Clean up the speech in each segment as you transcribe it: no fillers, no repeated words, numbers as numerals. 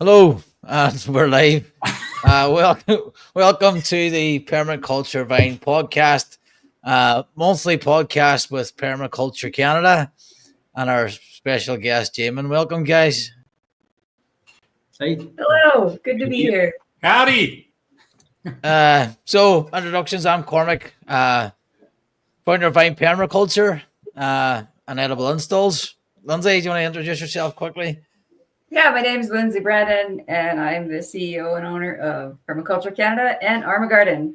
Hello, and we're live. Welcome to the Permaculture Vine podcast, monthly podcast with Permaculture Canada, and our special guest, Jamin. Welcome, guys. Hey. Hello, good to be here. Howdy. So introductions. I'm Cormac, founder of Vine Permaculture and Edible Installs. Lindsay, do you want to introduce yourself quickly? Yeah, my name is Lindsay Brandon, and I'm the CEO and owner of Permaculture Canada and Armagarden.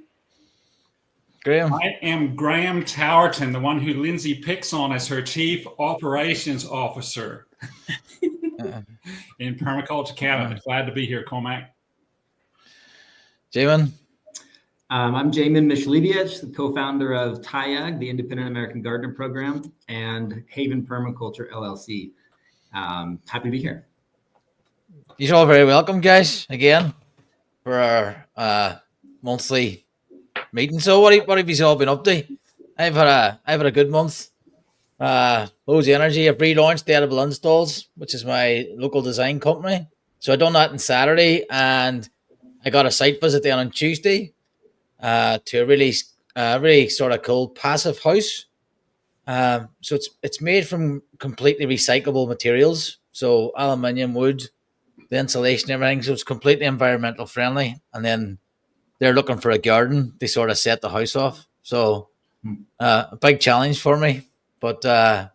Graham. I am Graham Towerton, the one who Lindsay picks on as her chief operations officer in Permaculture Canada. Glad to be here, Cormac. Jamin. I'm Jamin Michalevich, the co-founder of TIAG, the Independent American Gardener Program, and Haven Permaculture LLC. Happy to be here. You're all very welcome, guys, again for our monthly meeting. So, what have you all been up to? I've had a good month. Loads of energy. I've relaunched the Edible Installs, which is my local design company. So I done that on Saturday, and I got a site visit then on Tuesday to a really sort of cool passive house. So it's made from completely recyclable materials, so aluminium, wood, the insulation, everything. So it's completely environmental friendly. And then they're looking for a garden. They sort of set the house off. So a big challenge for me. But I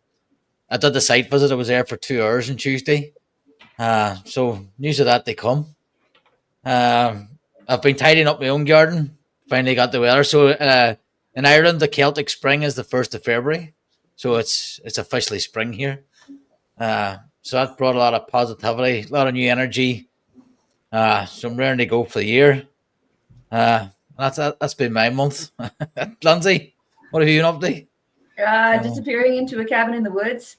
did the site visit. I was there for 2 hours on Tuesday. So news of that they come. I've been tidying up my own garden. Finally got the weather. So in Ireland, the Celtic Spring is the 1st of February. So it's officially spring here. So that brought a lot of positivity, a lot of new energy. So I'm ready to go for the year. That's been my month. Lindsay, what have you been up to? Disappearing into a cabin in the woods,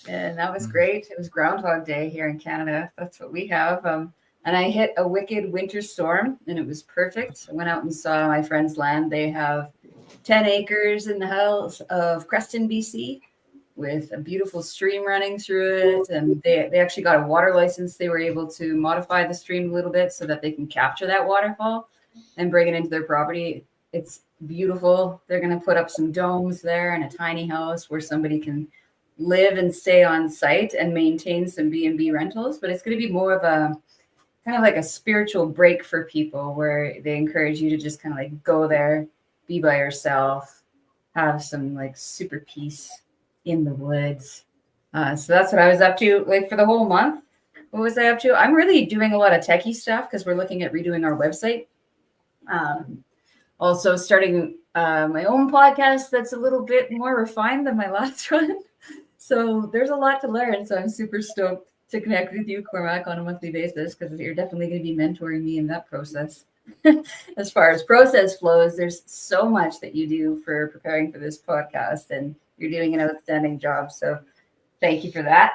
and that was great. It was Groundhog Day here in Canada. That's what we have. And I hit a wicked winter storm, and it was perfect. I went out and saw my friend's land. They have 10 acres in the hills of Creston, BC, with a beautiful stream running through it. And they actually got a water license. They were able to modify the stream a little bit so that they can capture that waterfall and bring it into their property. It's beautiful. They're going to put up some domes there and a tiny house where somebody can live and stay on site and maintain some B&B rentals. But it's going to be more of a kind of like a spiritual break for people, where they encourage you to just kind of like go there, be by yourself, have some like super peace in the woods. So that's what I was up to like for the whole month. What was I up to? I'm really doing a lot of techie stuff because we're looking at redoing our website. Also starting my own podcast that's a little bit more refined than my last one. So there's a lot to learn. So I'm super stoked to connect with you, Cormac, on a monthly basis, because you're definitely going to be mentoring me in that process. As far as process flows, there's so much that you do for preparing for this podcast, and you're doing an outstanding job. So thank you for that.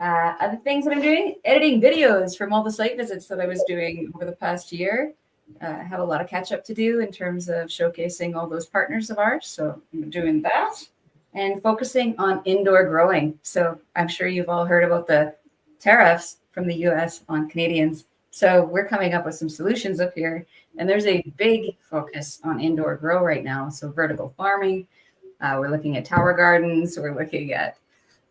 Other things that I'm doing, editing videos from all the site visits that I was doing over the past year. I have a lot of catch up to do in terms of showcasing all those partners of ours. So I'm doing that and focusing on indoor growing. So I'm sure you've all heard about the tariffs from the US on Canadians. So we're coming up with some solutions up here, and there's a big focus on indoor grow right now. So vertical farming, we're looking at tower gardens. We're looking at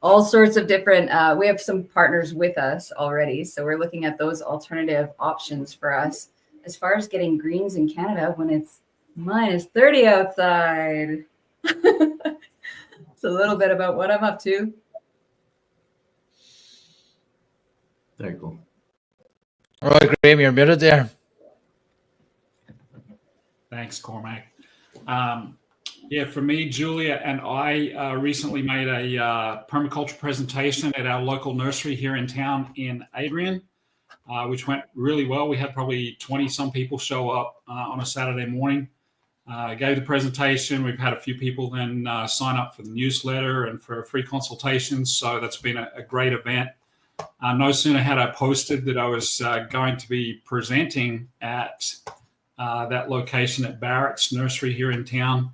all sorts of different, we have some partners with us already. So we're looking at those alternative options for us as far as getting greens in Canada when it's minus 30 outside. It's a little bit about what I'm up to. Very cool. All right, Graham, you're muted there. Thanks, Cormac. For me, Julia and I recently made a permaculture presentation at our local nursery here in town in Adrian, which went really well. We had probably 20-some people show up on a Saturday morning. Gave the presentation. We've had a few people then sign up for the newsletter and for free consultations. So that's been a great event. No sooner had I posted that I was going to be presenting at that location at Barrett's Nursery here in town.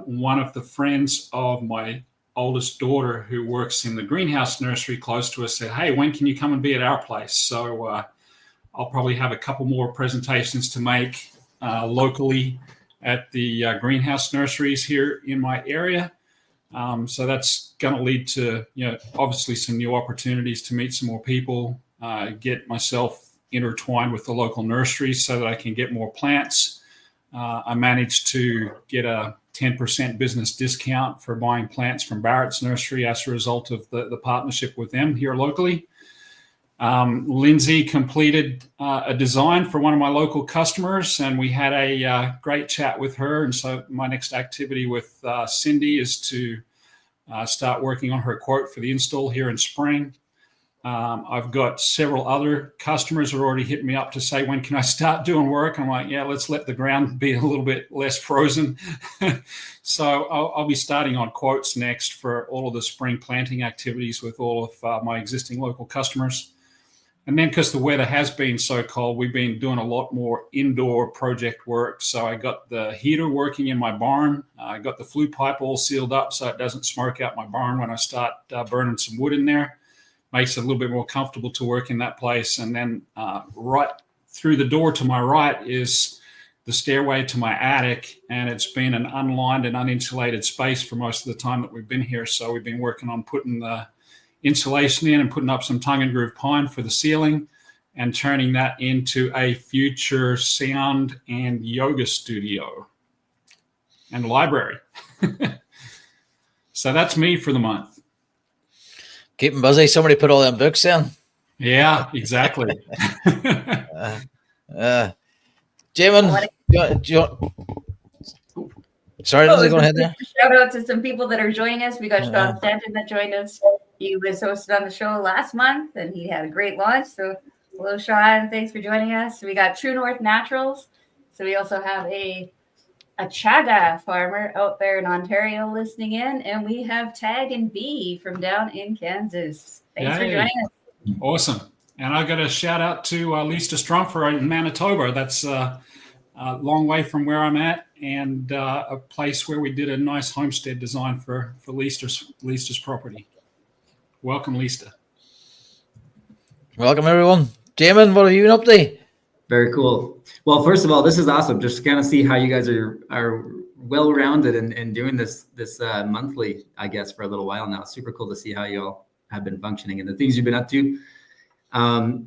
One of the friends of my oldest daughter, who works in the greenhouse nursery close to us, said, "Hey, when can you come and be at our place?" So I'll probably have a couple more presentations to make locally at the greenhouse nurseries here in my area. So that's going to lead to, obviously some new opportunities to meet some more people, get myself intertwined with the local nurseries so that I can get more plants. I managed to get a 10% business discount for buying plants from Barrett's Nursery as a result of the partnership with them here locally. Lindsay completed a design for one of my local customers, and we had a great chat with her. And so my next activity with Cindy is to start working on her quote for the install here in spring. I've got several other customers who are already hitting me up to say, when can I start doing work? I'm like, yeah, let's let the ground be a little bit less frozen. So I'll be starting on quotes next for all of the spring planting activities with all of my existing local customers. And then because the weather has been so cold, we've been doing a lot more indoor project work. So I got the heater working in my barn. I got the flue pipe all sealed up so it doesn't smoke out my barn when I start burning some wood in there. Makes it a little bit more comfortable to work in that place. And then right through the door to my right is the stairway to my attic. And it's been an unlined and uninsulated space for most of the time that we've been here. So we've been working on putting the insulation in and putting up some tongue and groove pine for the ceiling and turning that into a future sound and yoga studio and library. So that's me for the month. Keeping busy. Somebody put all them books in. Yeah, exactly. Jamin, sorry, Lindsay, go ahead there. Shout out to some people that are joining us. We got Sean Stanton that joined us. He was hosted on the show last month, and he had a great launch. So hello, Sean. Thanks for joining us. We got True North Naturals. So we also have a chaga farmer out there in Ontario listening in, and we have Tag and B from down in Kansas. Thanks for joining us. Awesome. And I got a shout out to Lisa Strumfer in Manitoba. That's a long way from where I'm at, and a place where we did a nice homestead design for Lisa's property. Welcome, Lisa. Welcome, everyone. Jamin, what have you been up to? Very cool. Well, first of all, this is awesome. Just to kind of see how you guys are well-rounded and doing this monthly, I guess, for a little while now. Super cool to see how you all have been functioning and the things you've been up to.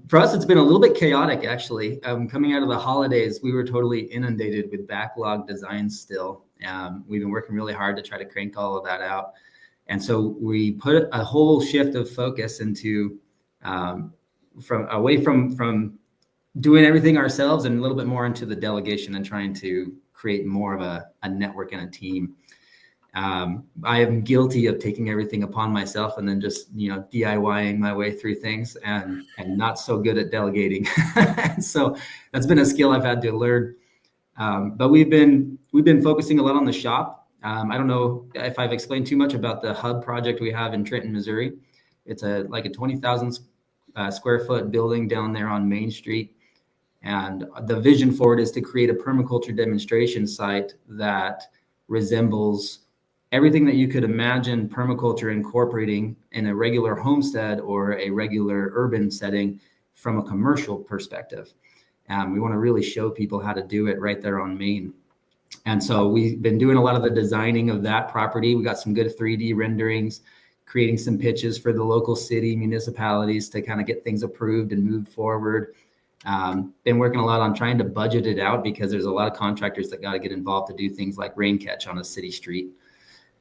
For us, it's been a little bit chaotic, actually. Coming out of the holidays, we were totally inundated with backlog designs still. We've been working really hard to try to crank all of that out. And so we put a whole shift of focus into away from doing everything ourselves and a little bit more into the delegation and trying to create more of a network and a team. I am guilty of taking everything upon myself and then just, DIYing my way through things and not so good at delegating. So that's been a skill I've had to learn. But we've been focusing a lot on the shop. I don't know if I've explained too much about the hub project we have in Trenton, Missouri. It's like a 20,000 square foot building down there on Main Street. And the vision for it is to create a permaculture demonstration site that resembles everything that you could imagine permaculture incorporating in a regular homestead or a regular urban setting from a commercial perspective. We want to really show people how to do it right there on Main. And so we've been doing a lot of the designing of that property. We got some good 3D renderings, creating some pitches for the local city municipalities to kind of get things approved and moved forward. Been working a lot on trying to budget it out because there's a lot of contractors that got to get involved to do things like rain catch on a city street.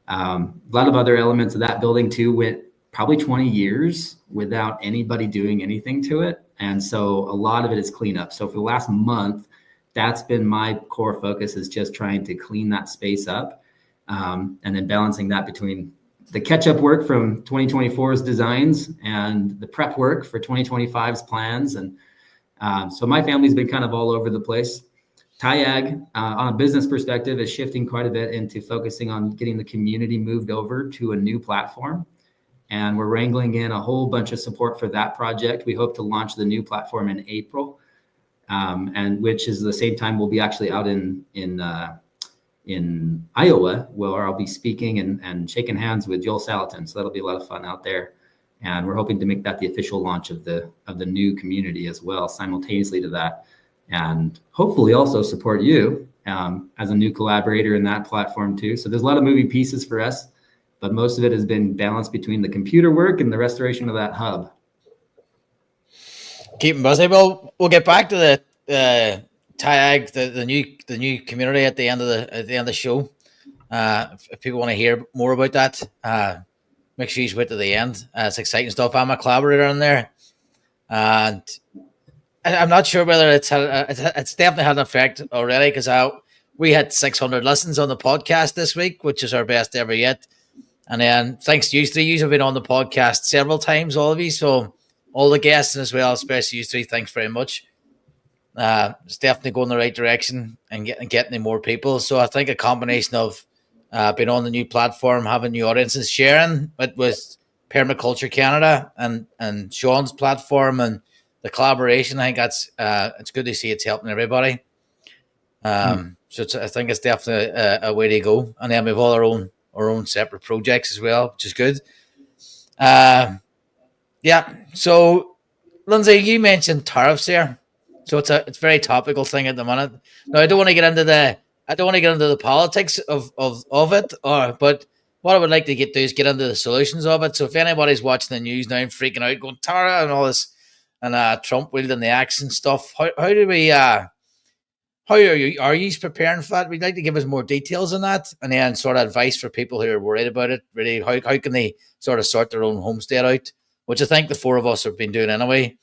A lot of other elements of that building too went probably 20 years without anybody doing anything to it. And so a lot of it is cleanup. So for the last month, that's been my core focus, is just trying to clean that space up, and then balancing that between the catch-up work from 2024's designs and the prep work for 2025's plans. And so my family's been kind of all over the place. TIAG, on a business perspective, is shifting quite a bit into focusing on getting the community moved over to a new platform. And we're wrangling in a whole bunch of support for that project. We hope to launch the new platform in April, and which is the same time we'll be actually out in in Iowa, where I'll be speaking and shaking hands with Joel Salatin. So that'll be a lot of fun out there. And we're hoping to make that the official launch of the new community as well, simultaneously to that. And hopefully also support you as a new collaborator in that platform too. So there's a lot of moving pieces for us, but most of it has been balanced between the computer work and the restoration of that hub. Keep them busy. Well, we'll get back to the tag, the new community at the end of the show. If people want to hear more about that, make sure you wait to the end. It's exciting stuff. I'm a collaborator in there, and I'm not sure whether it's definitely had an effect already, because we had 600 listens on the podcast this week, which is our best ever yet. And then thanks to you three, you have been on the podcast several times, all of you. So all the guests as well, especially you three, thanks very much. It's definitely going the right direction and getting more people. So I think a combination of being on the new platform, having new audiences, sharing it with Permaculture Canada and Sean's platform and the collaboration, I think that's it's good to see it's helping everybody. So I think it's definitely a way to go. And then we have all our own separate projects as well, which is good. Yeah. So Lindsay, you mentioned tariffs there. So it's a very topical thing at the minute. Now I don't want to get into the politics of it, but what I would like to do is get into the solutions of it. So if anybody's watching the news now and freaking out, going Tara and all this, and Trump wielding the axe and stuff, how do we how are you preparing for that? We'd like to give us more details on that, and then sort of advice for people who are worried about it. Really, how can they sort of sort their own homestead out, which I think the four of us have been doing anyway.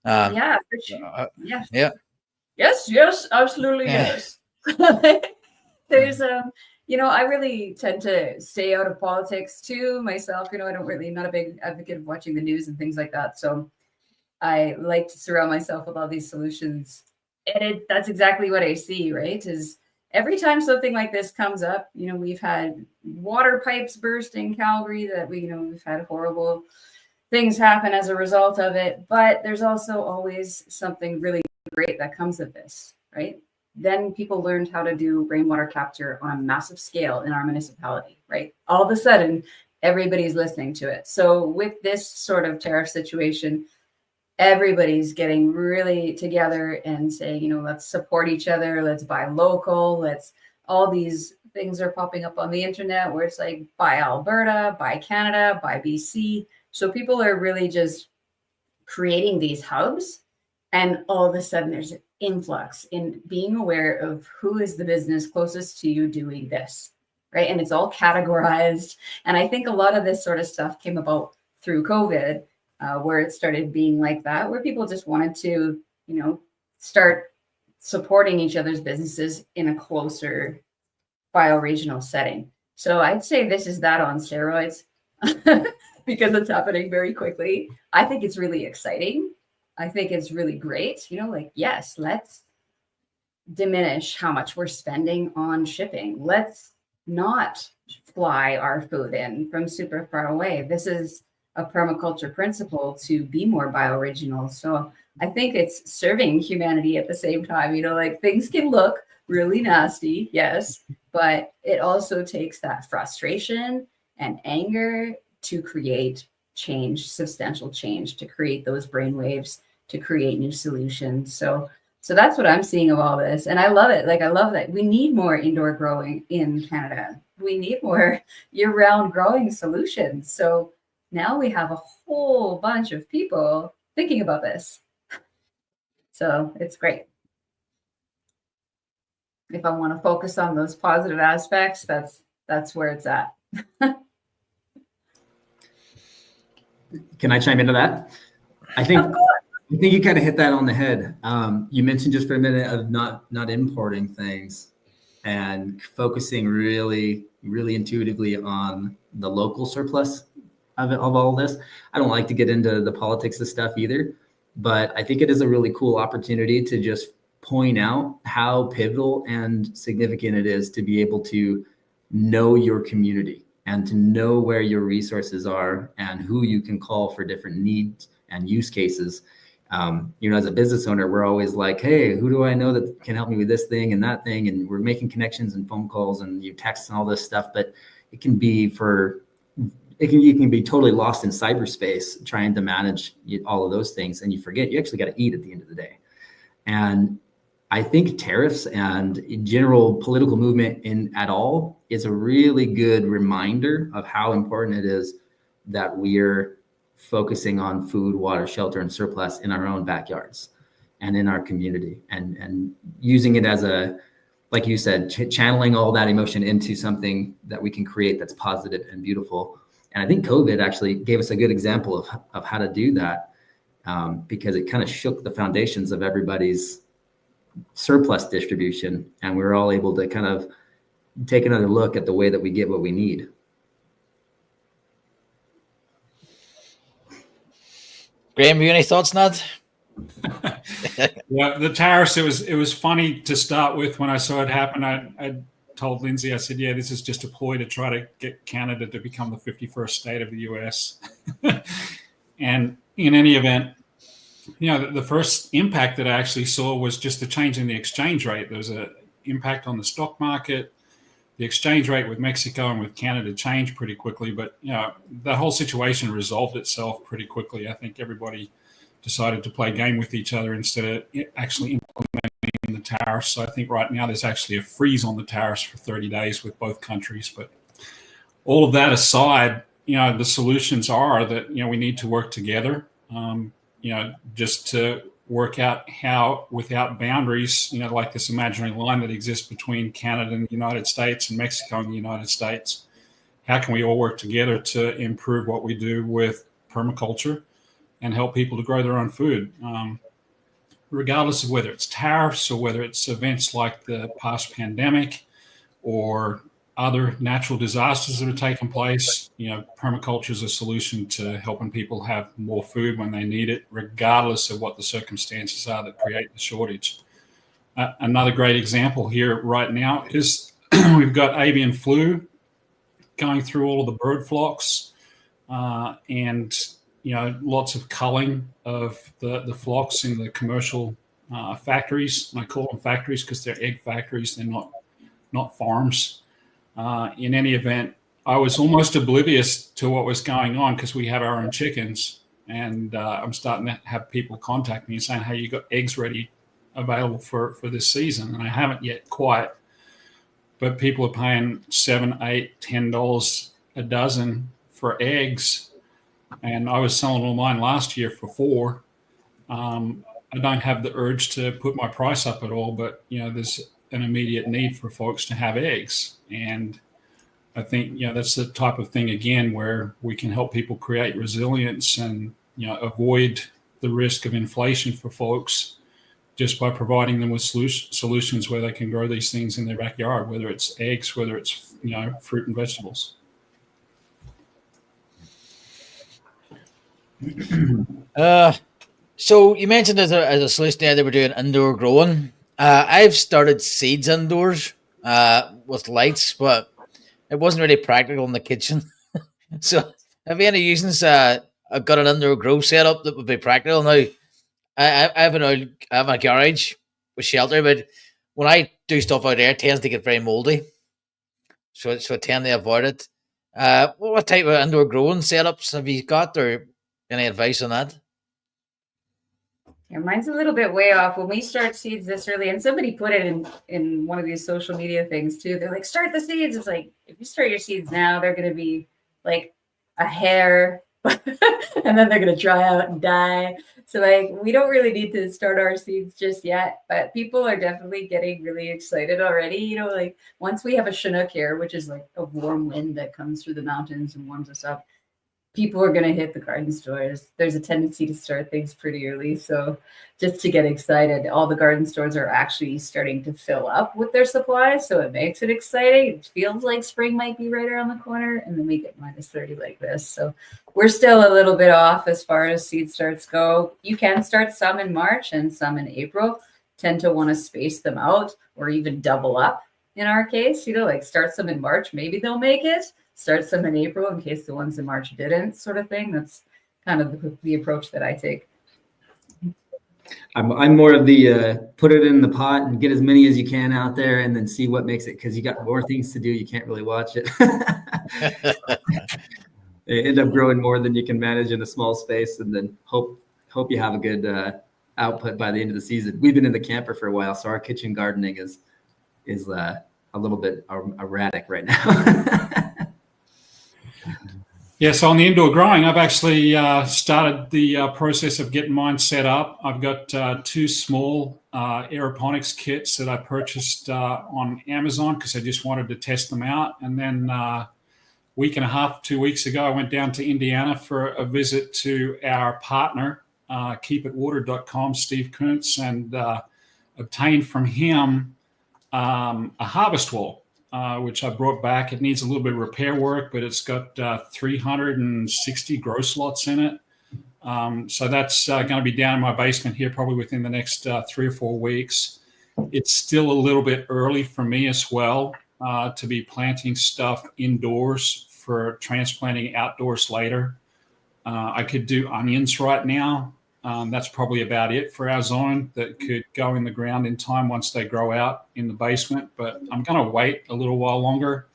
Yeah, for sure. Yeah. Yes, absolutely, yes. There's I really tend to stay out of politics too myself. I not a big advocate of watching the news and things like that. So I like to surround myself with all these solutions. And that's exactly what I see, right? Is every time something like this comes up, we've had water pipes burst in Calgary that we've had horrible things happen as a result of it, but there's also always something really great that comes of this, right? Then people learned how to do rainwater capture on a massive scale in our municipality, right? All of a sudden, everybody's listening to it. So with this sort of tariff situation, everybody's getting really together and saying, let's support each other, let's buy local, all these things are popping up on the internet where it's like, buy Alberta, buy Canada, buy BC. So people are really just creating these hubs, and all of a sudden there's an influx in being aware of who is the business closest to you doing this, right? And it's all categorized. And I think a lot of this sort of stuff came about through COVID, where it started being like that, where people just wanted to, start supporting each other's businesses in a closer bioregional setting. So I'd say this is that on steroids. Because it's happening very quickly. I think it's really exciting. I think it's really great. Yes, let's diminish how much we're spending on shipping. Let's not fly our food in from super far away. This is a permaculture principle to be more bioregional. So I think it's serving humanity at the same time. Things can look really nasty, yes, but it also takes that frustration and anger to create change, substantial change, to create those brainwaves, to create new solutions. So that's what I'm seeing of all this. And I love it. I love that we need more indoor growing in Canada. We need more year-round growing solutions. So now we have a whole bunch of people thinking about this. So it's great. If I want to focus on those positive aspects, that's where it's at. Can I chime into that? I think you kind of hit that on the head. You mentioned just for a minute of not importing things and focusing really, really intuitively on the local surplus of all this. I don't like to get into the politics of stuff either, but I think it is a really cool opportunity to just point out how pivotal and significant it is to be able to know your community and to know where your resources are and who you can call for different needs and use cases. As a business owner, we're always like, hey, who do I know that can help me with this thing and that thing? And we're making connections and phone calls and you text and all this stuff, but it can be you can be totally lost in cyberspace trying to manage all of those things. And you forget you actually got to eat at the end of the day. And I think tariffs and general political movement at all is a really good reminder of how important it is that we're focusing on food, water, shelter, and surplus in our own backyards and in our community, and using it as like you said, channeling all that emotion into something that we can create that's positive and beautiful. And I think COVID actually gave us a good example of how to do that, because it kind of shook the foundations of everybody's surplus distribution, and we were all able to kind of take another look at the way that we get what we need. Graham, have you any thoughts on that? Yeah, the tariffs, it was funny to start with. When I saw it happen, I told Lindsay, I said, yeah, this is just a ploy to try to get Canada to become the 51st state of the US. And in any event, the first impact that I actually saw was just the change in the exchange rate. There was an impact on the stock market. The exchange rate with Mexico and with Canada changed pretty quickly, but the whole situation resolved itself pretty quickly. I think everybody decided to play a game with each other instead of actually implementing the tariffs. So I think right now there's actually a freeze on the tariffs for 30 days with both countries. But all of that aside, the solutions are that we need to work together. Just to work out how, without boundaries, like this imaginary line that exists between Canada and the United States and Mexico and the United States, how can we all work together to improve what we do with permaculture and help people to grow their own food, regardless of whether it's tariffs or whether it's events like the past pandemic or other natural disasters that have taken place. Permaculture is a solution to helping people have more food when they need it, regardless of what the circumstances are that create the shortage. Another great example here right now is we've got avian flu going through all of the bird flocks, and lots of culling of the flocks in the commercial factories. And I call them factories because they're egg factories. They're not farms. In any event, I was almost oblivious to what was going on because we have our own chickens, and I'm starting to have people contact me and saying, hey, you got eggs ready available for this season? And I haven't yet quite, but people are paying $7, $8, $10 a dozen for eggs, and I was selling all mine last year for $4. I don't have the urge to put my price up at all, but there's an immediate need for folks to have eggs. And I think, that's the type of thing, again, where we can help people create resilience and, avoid the risk of inflation for folks just by providing them with solutions where they can grow these things in their backyard, whether it's eggs, whether it's, fruit and vegetables. So you mentioned as a solution there, they were doing indoor growing. I've started seeds indoors with lights, but it wasn't really practical in the kitchen. So have you any reasons I've got an indoor grow setup that would be practical? Now, I have a garage with shelter, but when I do stuff out there, it tends to get very moldy. So I tend to avoid it. What type of indoor growing setups have you got, or any advice on that? Yeah, mine's a little bit way off. When we start seeds this early, and somebody put it in one of these social media things too. They're like, start the seeds. It's like, if you start your seeds now, they're going to be like a hair, and then they're going to dry out and die. So we don't really need to start our seeds just yet, but people are definitely getting really excited already. Once we have a Chinook here, which is like a warm wind that comes through the mountains and warms us up, people are going to hit the garden stores. There's a tendency to start things pretty early. So just to get excited, all the garden stores are actually starting to fill up with their supplies. So it makes it exciting. It feels like spring might be right around the corner, and then we get -30 like this. So we're still a little bit off as far as seed starts go. You can start some in March and some in April. Tend to want to space them out or even double up in our case. Start some in March, maybe they'll make it. Start some in April in case the ones in March didn't, sort of thing. That's kind of the approach that I take. I'm more of the put it in the pot and get as many as you can out there and then see what makes it, because you got more things to do. You can't really watch it. They end up growing more than you can manage in a small space, and then hope you have a good output by the end of the season. We've been in the camper for a while, so our kitchen gardening is a little bit erratic right now. Yeah, so on the indoor growing, I've actually started the process of getting mine set up. I've got 2 small aeroponics kits that I purchased on Amazon because I just wanted to test them out. And then week and a half, 2 weeks ago, I went down to Indiana for a visit to our partner, keepitwater.com, Steve Kuntz, and obtained from him a harvest wall, which I brought back. It needs a little bit of repair work, but it's got 360 grow slots in it. So that's going to be down in my basement here probably within the next 3 or 4 weeks. It's still a little bit early for me as well to be planting stuff indoors for transplanting outdoors later. I could do onions right now. That's probably about it for our zone that could go in the ground in time once they grow out in the basement. But I'm going to wait a little while longer.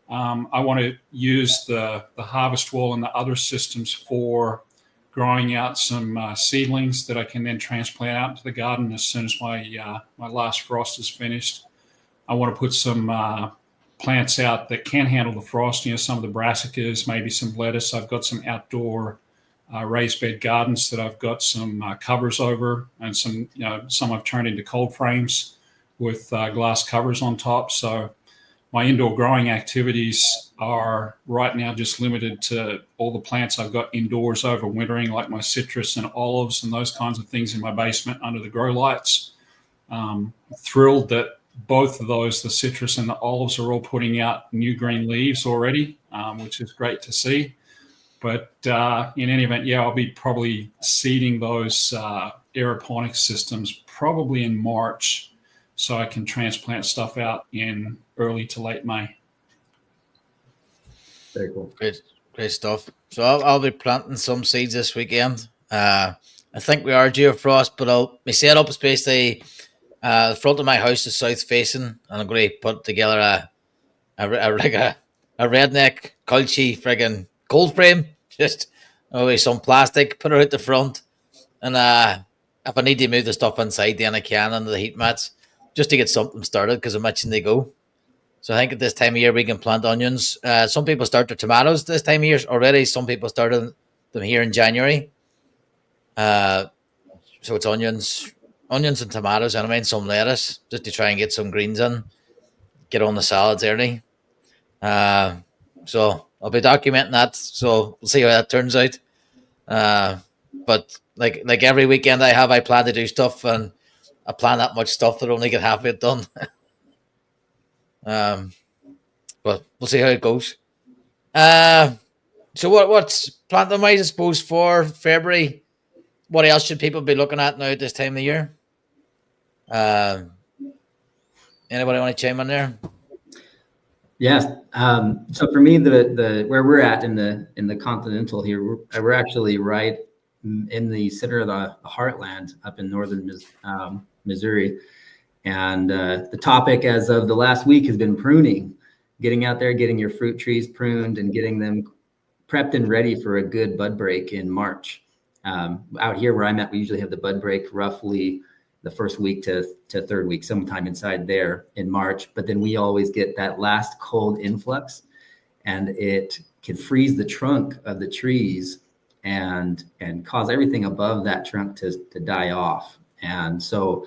I want to use the harvest wall and the other systems for growing out some seedlings that I can then transplant out into the garden as soon as my last frost is finished. I want to put some plants out that can handle the frost, some of the brassicas, maybe some lettuce. I've got some outdoor raised bed gardens that I've got some covers over, and some I've turned into cold frames with glass covers on top. So my indoor growing activities are right now just limited to all the plants I've got indoors overwintering, like my citrus and olives and those kinds of things in my basement under the grow lights. Thrilled that both of those, the citrus and the olives, are all putting out new green leaves already, which is great to see. But in any event, I'll be probably seeding those aeroponic systems probably in March, so I can transplant stuff out in early to late May. Very cool. Great stuff. So I'll be planting some seeds this weekend. I think we are due a frost, but my setup is basically the front of my house is south facing, and I'm going to put together a redneck culchy friggin' cold frame. Just always some plastic, put it out the front, and if I need to move the stuff inside, then I can under the heat mats, just to get something started, because I'm itching to go. So I think at this time of year we can plant onions. Some people start their tomatoes this time of year already. Some people started them here in January. So it's onions and tomatoes, and I mean some lettuce, just to try and get some greens in, get on the salads early. So I'll be documenting that. So we'll see how that turns out. But like every weekend I plan to do stuff, and I plan that much stuff that I only get half of it done. But we'll see how it goes. So what's planting wise, I suppose, for February? What else should people be looking at now at this time of the year? Anybody want to chime in there? Yes. So for me, the where we're at in the continental here, we're actually right in the center of the heartland up in northern Missouri, and the topic as of the last week has been pruning, getting out there, getting your fruit trees pruned, and getting them prepped and ready for a good bud break in March. Out here where I'm at, we usually have the bud break roughly the first week to third week, sometime inside there in March. But then we always get that last cold influx, and it can freeze the trunk of the trees and cause everything above that trunk to die off. And so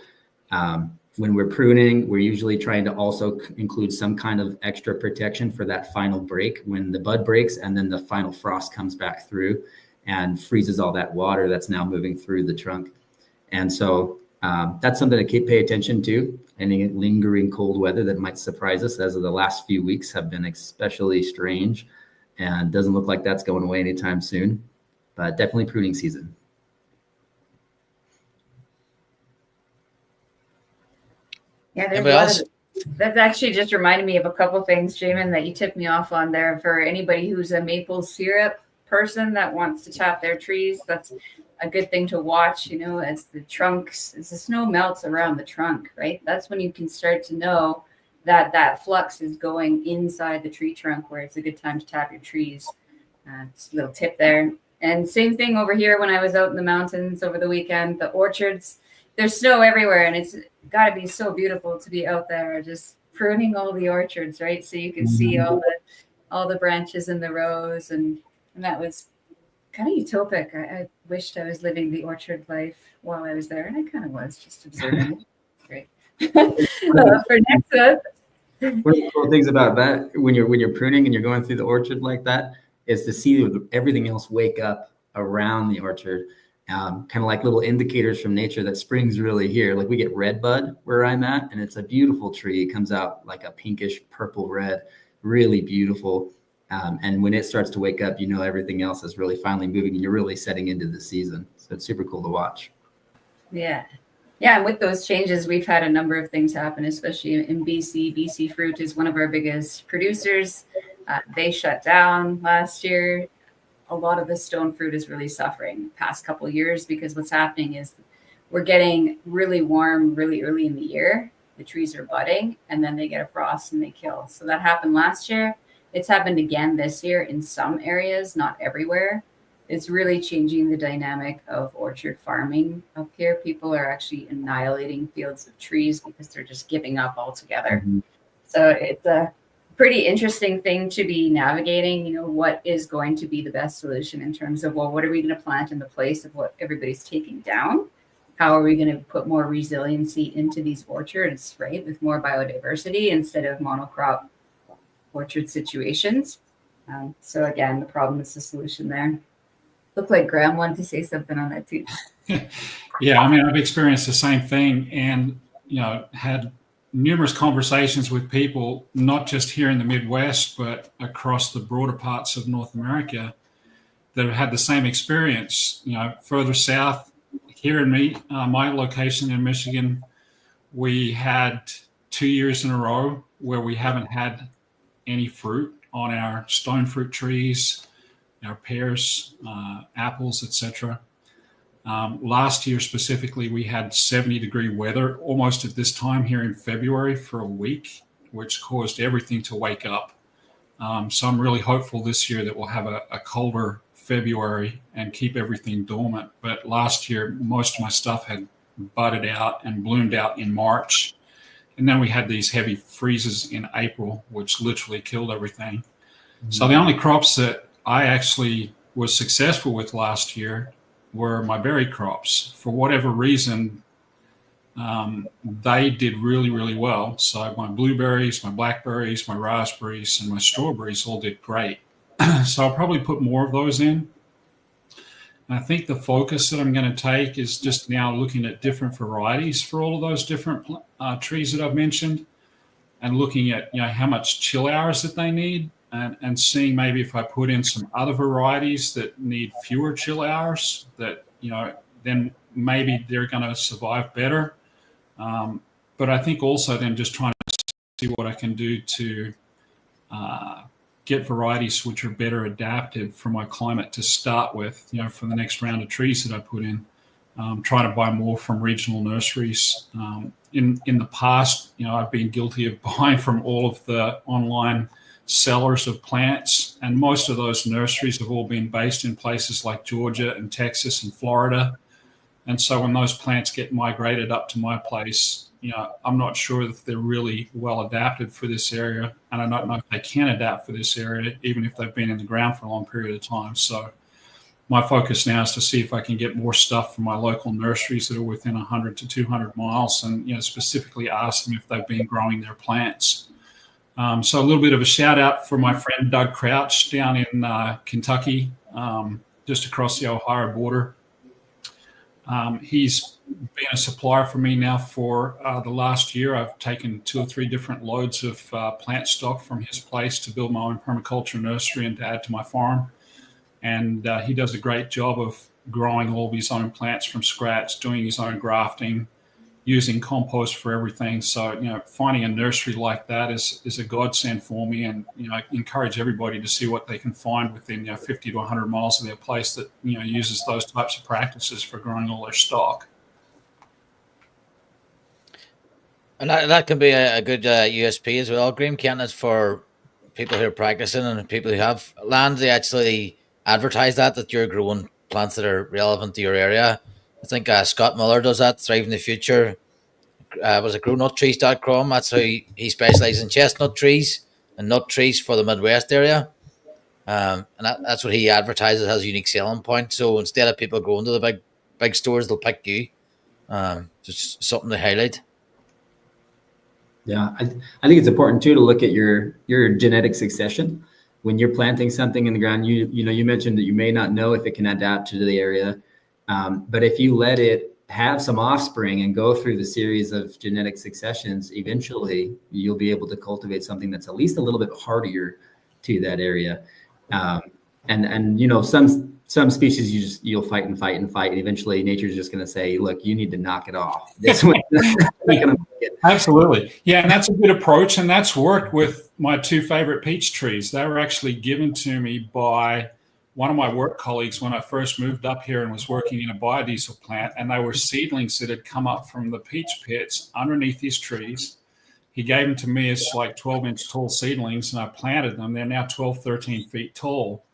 when we're pruning, we're usually trying to also include some kind of extra protection for that final break when the bud breaks, and then the final frost comes back through and freezes all that water that's now moving through the trunk. And so that's something to pay attention to. Any lingering cold weather that might surprise us, as of the last few weeks have been especially strange, and doesn't look like that's going away anytime soon. But definitely pruning season. Yeah, there's a lot of, that's actually just reminded me of a couple things, Jamin, that you tipped me off on there. For anybody who's a maple syrup person that wants to tap their trees, that's a good thing to watch, as the snow melts around the trunk, right? That's when you can start to know that flux is going inside the tree trunk, where it's a good time to tap your trees. Just a little tip there. And same thing over here when I was out in the mountains over the weekend, the orchards, there's snow everywhere, and it's got to be so beautiful to be out there just pruning all the orchards, right? So you can see all the branches in the rows, and that was kind of utopic. I wished I was living the orchard life while I was there, and I kind of was, just observing. Great. For next up, one of the cool things about that, when you're pruning and you're going through the orchard like that, is to see everything else wake up around the orchard, kind of like little indicators from nature that spring's really here. Like we get red bud where I'm at, and it's a beautiful tree. It comes out like a pinkish purple red, really beautiful. And when it starts to wake up, everything else is really finally moving, and you're really setting into the season. So it's super cool to watch. Yeah. Yeah, and with those changes, we've had a number of things happen, especially in BC. BC Fruit is one of our biggest producers. They shut down last year. A lot of the stone fruit is really suffering the past couple of years, because what's happening is we're getting really warm really early in the year. The trees are budding, and then they get a frost and they kill. So that happened last year. It's happened again this year in some areas, not everywhere. It's really changing the dynamic of orchard farming up here. People are actually annihilating fields of trees because they're just giving up altogether. Mm-hmm. So it's a pretty interesting thing to be navigating, what is going to be the best solution in terms of, well, what are we going to plant in the place of what everybody's taking down? How are we going to put more resiliency into these orchards, right? With more biodiversity instead of monocrop orchard situations. So again, the problem is the solution there. Looked like Graham wanted to say something on that too. Yeah, I've experienced the same thing, and had numerous conversations with people, not just here in the Midwest, but across the broader parts of North America, that have had the same experience. Further south, here in my location in Michigan, we had 2 years in a row where we haven't had any fruit on our stone fruit trees, our pears, apples, etc. Last year specifically, we had 70-degree weather almost at this time here in February for a week, which caused everything to wake up. So I'm really hopeful this year that we'll have a colder February and keep everything dormant. But last year, most of my stuff had budded out and bloomed out in March. And then we had these heavy freezes in April, which literally killed everything. Mm-hmm. So the only crops that I actually was successful with last year were my berry crops. For whatever reason, they did really, really well. So my blueberries, my blackberries, my raspberries, and my strawberries all did great. So I'll probably put more of those in. And I think the focus that I'm going to take is just now looking at different varieties for all of those different trees that I've mentioned, and looking at how much chill hours that they need, and seeing maybe if I put in some other varieties that need fewer chill hours, that then maybe they're going to survive better. But I think also then just trying to see what I can do to get varieties which are better adapted for my climate to start with, for the next round of trees that I put in. Try to buy more from regional nurseries. In the past, I've been guilty of buying from all of the online sellers of plants, and most of those nurseries have all been based in places like Georgia and Texas and Florida. And so when those plants get migrated up to my place, I'm not sure if they're really well adapted for this area, and I don't know if they can adapt for this area, even if they've been in the ground for a long period of time. So my focus now is to see if I can get more stuff from my local nurseries that are within 100 to 200 miles, and specifically ask them if they've been growing their plants. So a little bit of a shout out for my friend Doug Crouch down in Kentucky, just across the Ohio border. He's been a supplier for me now for the last year. I've taken 2 or 3 different loads of plant stock from his place to build my own permaculture nursery and to add to my farm. And he does a great job of growing all of his own plants from scratch, doing his own grafting, using compost for everything. So, finding a nursery like that is a godsend for me. And, I encourage everybody to see what they can find within 50 to 100 miles of their place that, uses those types of practices for growing all their stock. And that can be a good USP as well. Graham Canada, for people who are practicing and people who have land, they actually advertise that you're growing plants that are relevant to your area. I think Scott Muller does that, Thrive in the Future. Was it grownutTrees.com? That's how he specializes in chestnut trees and nut trees for the Midwest area. And that's what he advertises as a unique selling point. So instead of people going to the big stores, they'll pick you. Just something to highlight. Yeah, I think it's important too to look at your genetic succession when you're planting something in the ground. You mentioned that you may not know if it can adapt to the area, but if you let it have some offspring and go through the series of genetic successions, eventually you'll be able to cultivate something that's at least a little bit hardier to that area. And some species you'll fight, and eventually nature's just going to say, look, you need to knock it off. This one, absolutely. Yeah, and that's a good approach, and that's worked with my two favorite peach trees. They were actually given to me by one of my work colleagues when I first moved up here and was working in a biodiesel plant, and they were seedlings that had come up from the peach pits underneath his trees. He gave them to me as like 12-inch tall seedlings, and I planted them. They're now 12, 13 feet tall.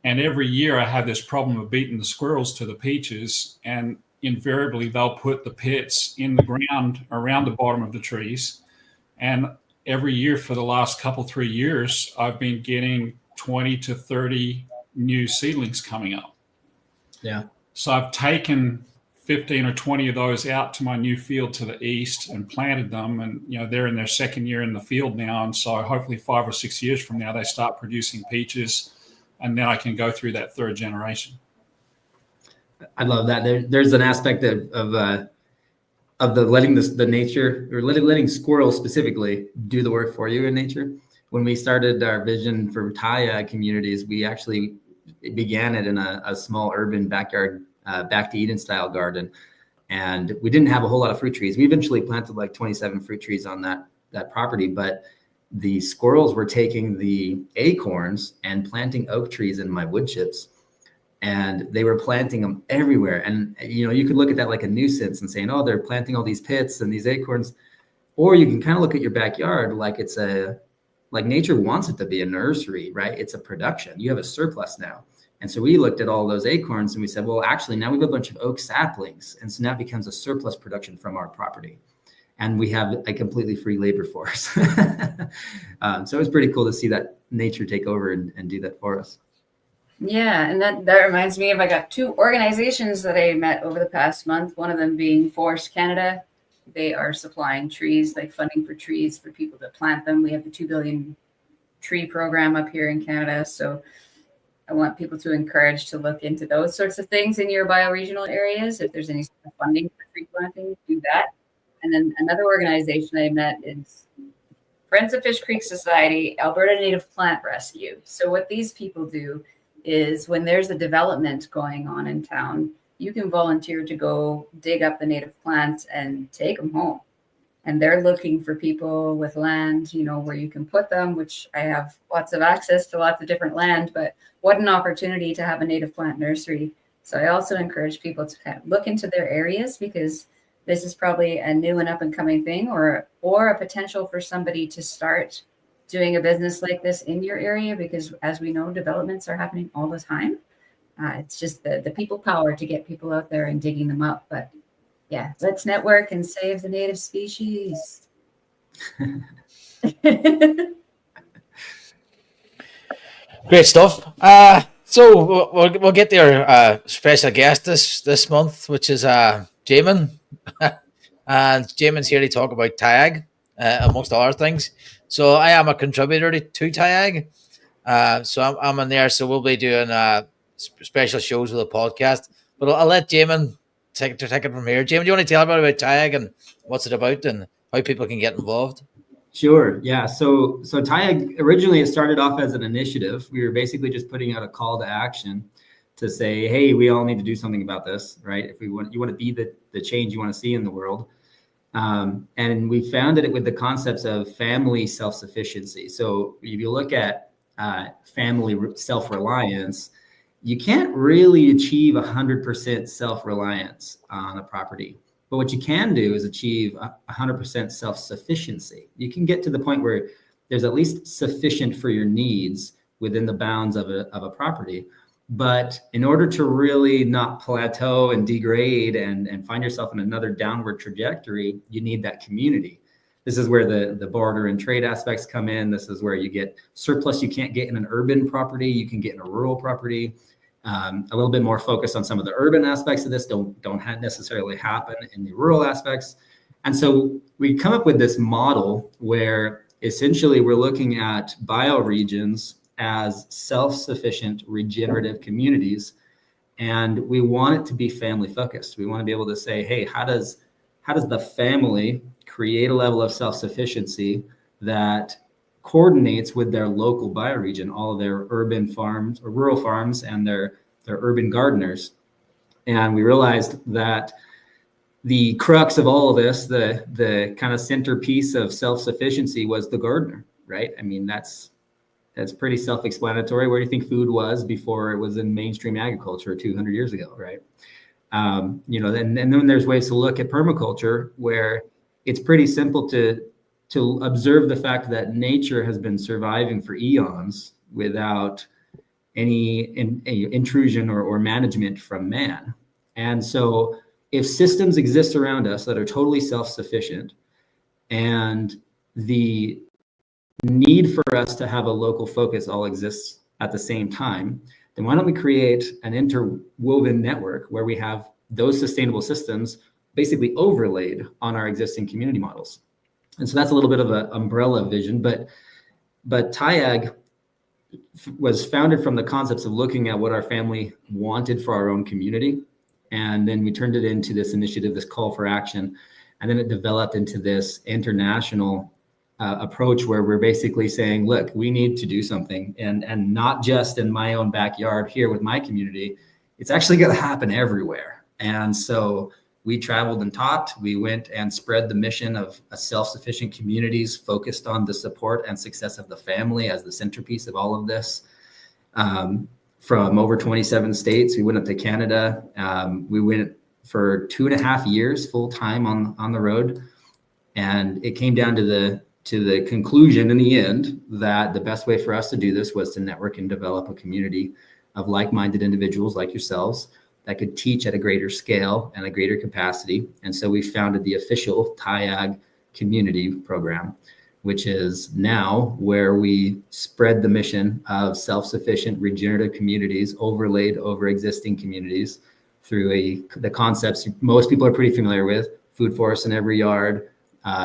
And every year I have this problem of beating the squirrels to the peaches, and invariably they'll put the pits in the ground around the bottom of the trees. And every year for the last 3 years, I've been getting 20 to 30 new seedlings coming up. Yeah. So I've taken 15 or 20 of those out to my new field to the east and planted them. And, they're in their second year in the field now. And so hopefully 5 or 6 years from now, they start producing peaches. And then I can go through that third generation. I love that. There's an aspect of the letting the nature, or letting squirrels specifically do the work for you in nature. When we started our vision for Taya communities, we actually began it in a small urban backyard, back to Eden style garden. And we didn't have a whole lot of fruit trees. We eventually planted like 27 fruit trees on that property, but the squirrels were taking the acorns and planting oak trees in my wood chips, and they were planting them everywhere. And, you could look at that like a nuisance and saying, oh, they're planting all these pits and these acorns. Or you can kind of look at your backyard like like nature wants it to be a nursery, right? It's a production. You have a surplus now. And so we looked at all those acorns and we said, well, actually now we have a bunch of oak saplings. And so now it becomes a surplus production from our property. And we have a completely free labor force. So it was pretty cool to see that nature take over and do that for us. Yeah, and that reminds me of, I got 2 organizations that I met over the past month, one of them being Forest Canada. They are supplying trees, like funding for trees for people to plant them. We have the 2 billion tree program up here in Canada. So I want people to encourage to look into those sorts of things in your bioregional areas. If there's any sort of funding for tree planting, do that. And then another organization I met is Friends of Fish Creek Society, Alberta Native Plant Rescue. So what these people do is when there's a development going on in town, you can volunteer to go dig up the native plants and take them home. And they're looking for people with land, where you can put them, which I have lots of access to lots of different land, but what an opportunity to have a native plant nursery. So I also encourage people to kind of look into their areas, because this is probably a new and up and coming thing, or a potential for somebody to start doing a business like this in your area, because as we know, developments are happening all the time. It's just the people power to get people out there and digging them up. But yeah, let's network and save the native species. Great stuff. So we'll get their special guest this month, which is Jamin. And Jamin's here to talk about TAG, amongst other things. So I am a contributor to TAG. So I'm in there. So we'll be doing special shows with the podcast. But I'll let Jamin take it from here. Jamin, do you want to tell about TAG and what's it about and how people can get involved? Sure. Yeah. So TAG, originally it started off as an initiative. We were basically just putting out a call to action to say, hey, we all need to do something about this, right? If you want to be the change you want to see in the world. And we founded it with the concepts of family self-sufficiency. So if you look at family self-reliance, you can't really achieve 100% self-reliance on a property. But what you can do is achieve 100% self-sufficiency. You can get to the point where there's at least sufficient for your needs within the bounds of a property. But in order to really not plateau and degrade and find yourself in another downward trajectory, you need that community. This is where the barter and trade aspects come in. This is where you get surplus you can't get in an urban property, you can get in a rural property. A little bit more focus on some of the urban aspects of this don't necessarily happen in the rural aspects. And so we come up with this model where essentially we're looking at bioregions as self-sufficient regenerative communities. And we want it to be family focused. We want to be able to say, hey, how does the family create a level of self-sufficiency that coordinates with their local bioregion, all of their urban farms or rural farms and their urban gardeners. And we realized that the crux of all of this, the kind of centerpiece of self-sufficiency was the gardener, right? I mean, that's pretty self-explanatory. Where do you think food was before it was in mainstream agriculture 200 years ago, right? And then there's ways to look at permaculture where it's pretty simple to observe the fact that nature has been surviving for eons without any intrusion or management from man. And so if systems exist around us that are totally self-sufficient and the need for us to have a local focus all exists at the same time, then why don't we create an interwoven network where we have those sustainable systems basically overlaid on our existing community models? And so that's a little bit of an umbrella vision, but TIAG was founded from the concepts of looking at what our family wanted for our own community. And then we turned it into this initiative, this call for action. And then it developed into this international approach where we're basically saying, look, we need to do something, and not just in my own backyard here with my community. It's actually going to happen everywhere. And so we traveled and taught. We went and spread the mission of self-sufficient communities focused on the support and success of the family as the centerpiece of all of this. From over 27 states, we went up to Canada. We went for 2.5 years full time on the road, and it came down to the conclusion in the end that the best way for us to do this was to network and develop a community of like-minded individuals like yourselves that could teach at a greater scale and a greater capacity. And so we founded the official TIAG community program, which is now where we spread the mission of self-sufficient regenerative communities overlaid over existing communities through the concepts most people are pretty familiar with: food forest in every yard,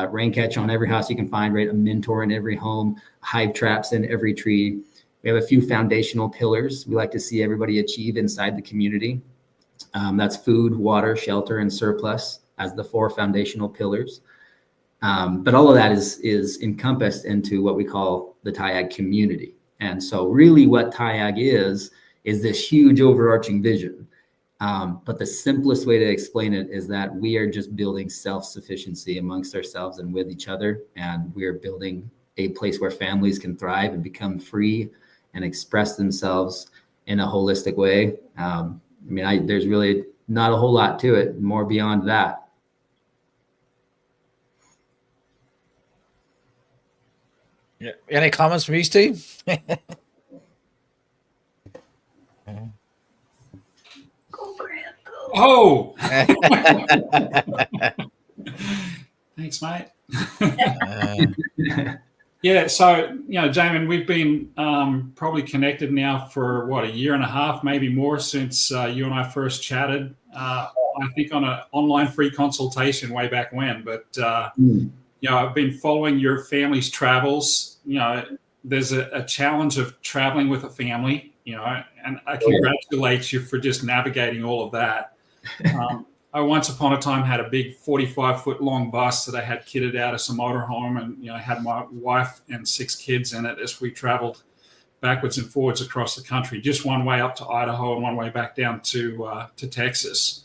rain catch on every house you can find, right? A mentor in every home, hive traps in every tree. We have a few foundational pillars we like to see everybody achieve inside the community. That's food, water, shelter, and surplus as the 4 foundational pillars. But all of that is encompassed into what we call the TIAG community. And so really what TIAG is this huge overarching vision. But the simplest way to explain it is that we are just building self-sufficiency amongst ourselves and with each other. And we are building a place where families can thrive and become free and express themselves in a holistic way. There's really not a whole lot to it, more beyond that. Yeah. Any comments from you, Steve? Go, Graham, go. Oh, thanks, mate. Yeah, so, Jamin, we've been probably connected now for, 1.5 years, maybe more, since you and I first chatted, I think on an online free consultation way back when. But, I've been following your family's travels. There's a challenge of traveling with a family, and I congratulate you for just navigating all of that. I once upon a time had a big 45-foot long bus that I had kitted out as a motorhome, and I had my wife and 6 kids in it as we traveled backwards and forwards across the country, just one way up to Idaho and one way back down to Texas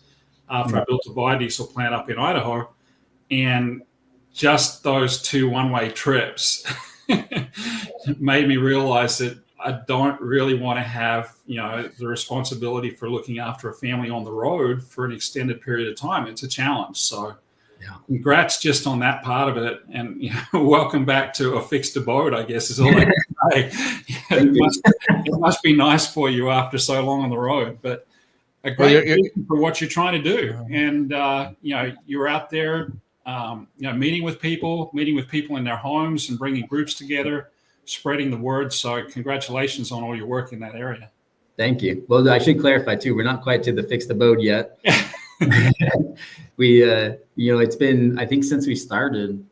after I built a biodiesel plant up in Idaho. And just those 2 one-way trips made me realize that I don't really want to have, the responsibility for looking after a family on the road for an extended period of time. It's a challenge. So congrats just on that part of it. And welcome back to a fixed abode, I guess is all I can say. It must be nice for you after so long on the road, but a great reason for what you're trying to do. And, you're out there, meeting with people in their homes and bringing groups together, spreading the word. So congratulations on all your work in that area. Thank you. Well, I should clarify too, we're not quite to the fixed abode yet. We, it's been, I think since we started,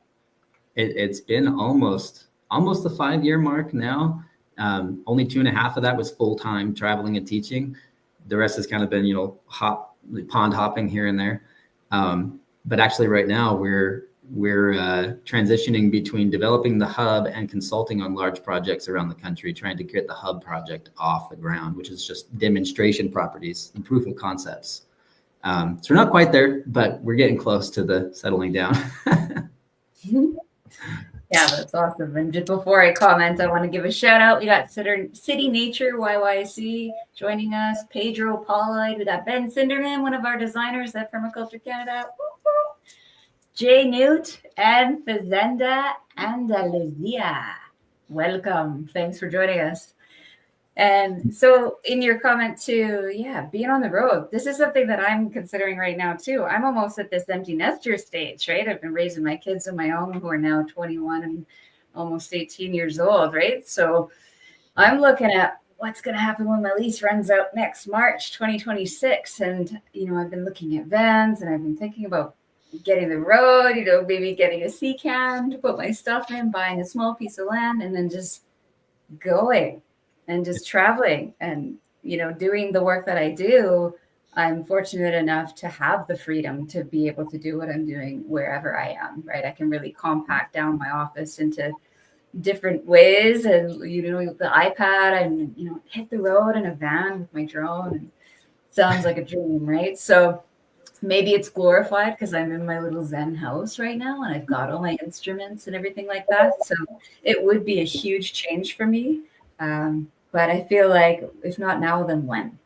it's been almost the 5-year mark now. Only 2.5 of that was full-time traveling and teaching. The rest has kind of been, pond hopping here and there. But actually right now we're transitioning between developing the hub and consulting on large projects around the country, trying to get the hub project off the ground, which is just demonstration properties and proof of concepts. So we're not quite there, but we're getting close to the settling down. Yeah, that's awesome. And just before I comment, I want to give a shout out. We got City Nature YYC joining us, Pedro Paulite. We got Ben Cinderman, one of our designers at Permaculture Canada. Jay Newt and Fazenda Andalusia. Welcome. Thanks for joining us. And so in your comment too, being on the road, this is something that I'm considering right now too. I'm almost at this empty nester stage, right? I've been raising my kids on my own who are now 21 and almost 18 years old, right? So I'm looking at what's going to happen when my lease runs out next March 2026. And, I've been looking at vans and I've been thinking about getting the road, maybe getting a sea can to put my stuff in, buying a small piece of land, and then just going and just traveling and, doing the work that I do. I'm fortunate enough to have the freedom to be able to do what I'm doing wherever I am, right? I can really compact down my office into different ways and, the iPad and, hit the road in a van with my drone. And sounds like a dream, right? So maybe it's glorified because I'm in my little Zen house right now and I've got all my instruments and everything like that. So it would be a huge change for me. But I feel like if not now, then when,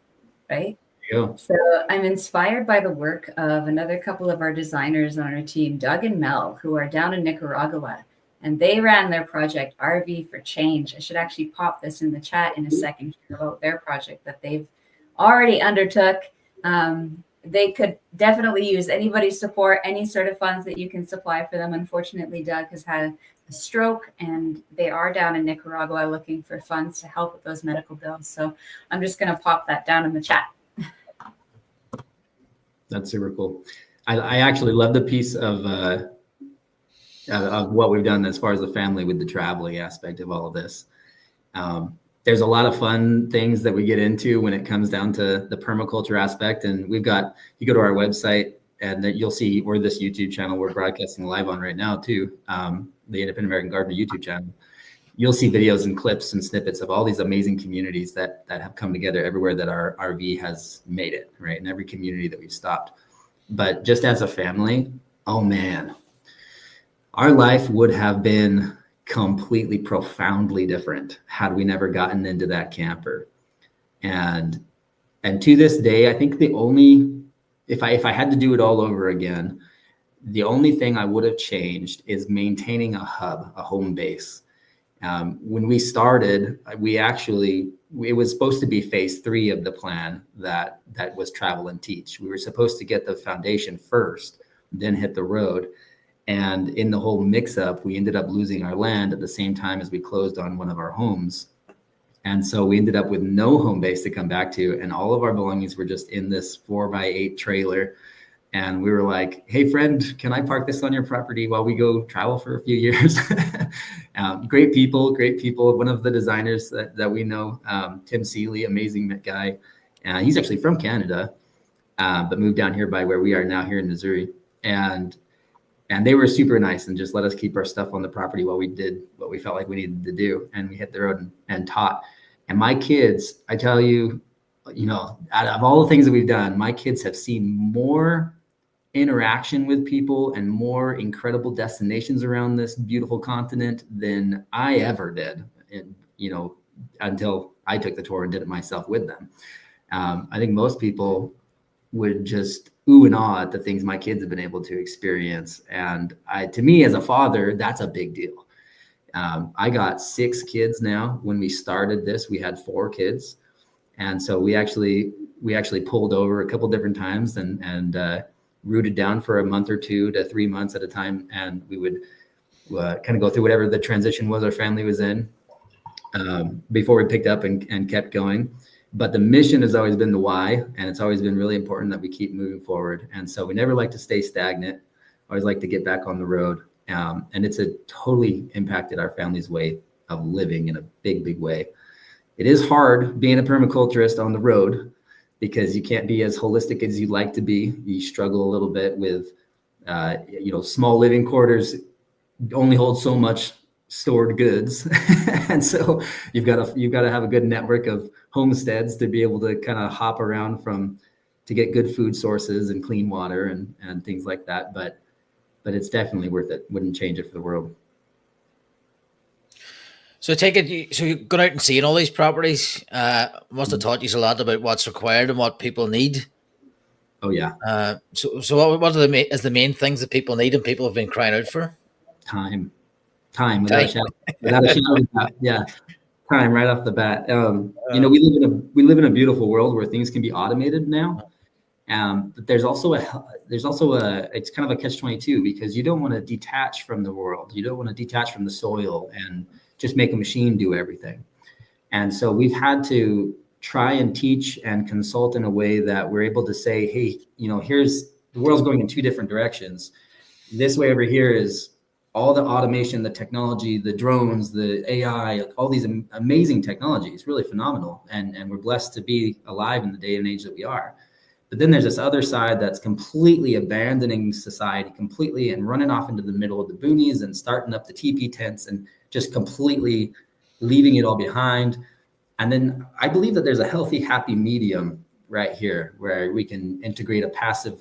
right? Yeah. So I'm inspired by the work of another couple of our designers on our team, Doug and Mel, who are down in Nicaragua. And they ran their project RV for Change. I should actually pop this in the chat in a second about their project that they've already undertook. They could definitely use anybody's support, any sort of funds that you can supply for them. Unfortunately, Doug has had a stroke and they are down in Nicaragua looking for funds to help with those medical bills. So I'm just going to pop that down in the chat. That's super cool. I actually love the piece of what we've done as far as the family with the traveling aspect of all of this. There's a lot of fun things that we get into when it comes down to the permaculture aspect. And you go to our website and you'll see, or this YouTube channel we're broadcasting live on right now too, the Independent American Gardener YouTube channel. You'll see videos and clips and snippets of all these amazing communities that have come together everywhere that our RV has made it, right? In every community that we've stopped. But just as a family, oh man, our life would have been completely profoundly different had we never gotten into that camper. And to this day, I think if I had to do it all over again, the only thing I would have changed is maintaining a hub, a home base. When we started, it was supposed to be phase 3 of the plan that was travel and teach. We were supposed to get the foundation first, then hit the road. And in the whole mix-up, we ended up losing our land at the same time as we closed on one of our homes. And so we ended up with no home base to come back to. And all of our belongings were just in this 4x8 trailer. And we were like, hey, friend, can I park this on your property while we go travel for a few years? Great people. One of the designers that we know, Tim Seeley, amazing guy. He's actually from Canada, but moved down here by where we are now here in Missouri. And they were super nice and just let us keep our stuff on the property while we did what we felt like we needed to do. And we hit the road and taught. And my kids, I tell you, out of all the things that we've done, my kids have seen more interaction with people and more incredible destinations around this beautiful continent than I ever did. And, until I took the tour and did it myself with them. I think most people would just ooh and ah at the things my kids have been able to experience. And to me as a father, that's a big deal. I got 6 kids now. When we started this, we had 4 kids. And so we actually pulled over a couple different times and rooted down for a month or 2 to 3 months at a time. And we would kind of go through whatever the transition was our family was in before we picked up and kept going. But the mission has always been the why, and it's always been really important that we keep moving forward. And so we never like to stay stagnant, always like to get back on the road. And it's totally impacted our family's way of living in a big, big way. It is hard being a permaculturist on the road because you can't be as holistic as you'd like to be. You struggle a little bit with, small living quarters only hold so much stored goods. And so you've got to have a good network of homesteads to be able to kind of hop around to get good food sources and clean water and things like that. But it's definitely worth it. Wouldn't change it for the world. So you're going out and seeing all these properties. Must have taught you a lot about what's required and what people need. Oh yeah. So what are the main things that people need and people have been crying out for? Time without a shadow of a doubt. Yeah. Time right off the bat. We live in a beautiful world where things can be automated now. But there's also it's kind of a catch-22 because you don't want to detach from the world. You don't want to detach from the soil and just make a machine do everything. And so we've had to try and teach and consult in a way that we're able to say, hey, here's the world's going in 2 different directions. This way over here is all the automation, the technology, the drones, the AI, all these amazing technologies, really phenomenal. And we're blessed to be alive in the day and age that we are. But then there's this other side that's completely abandoning society completely and running off into the middle of the boonies and starting up the teepee tents and just completely leaving it all behind. And then I believe that there's a healthy, happy medium right here where we can integrate a passive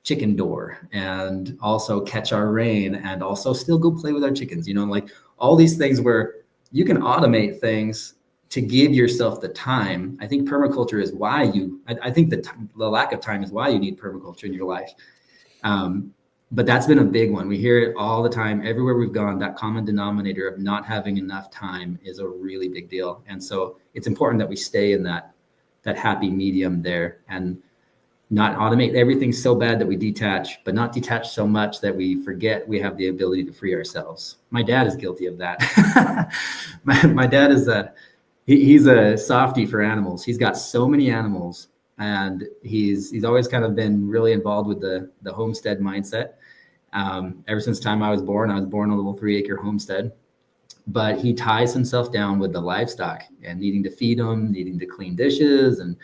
chicken door and also catch our rain and also still go play with our chickens, like all these things where you can automate things to give yourself the time. I think permaculture is why I think the lack of time is why you need permaculture in your life. But that's been a big one. We hear it all the time, everywhere we've gone. That common denominator of not having enough time is a really big deal. And so it's important that we stay in that happy medium there and not automate everything so bad that we detach, but not detach so much that we forget we have the ability to free ourselves. My dad is guilty of that. my dad is he's a softie for animals. He's got so many animals, and he's always kind of been really involved with the homestead mindset. Ever since the time I was born on a little 3-acre homestead. But he ties himself down with the livestock and needing to feed them, needing to clean dishes, and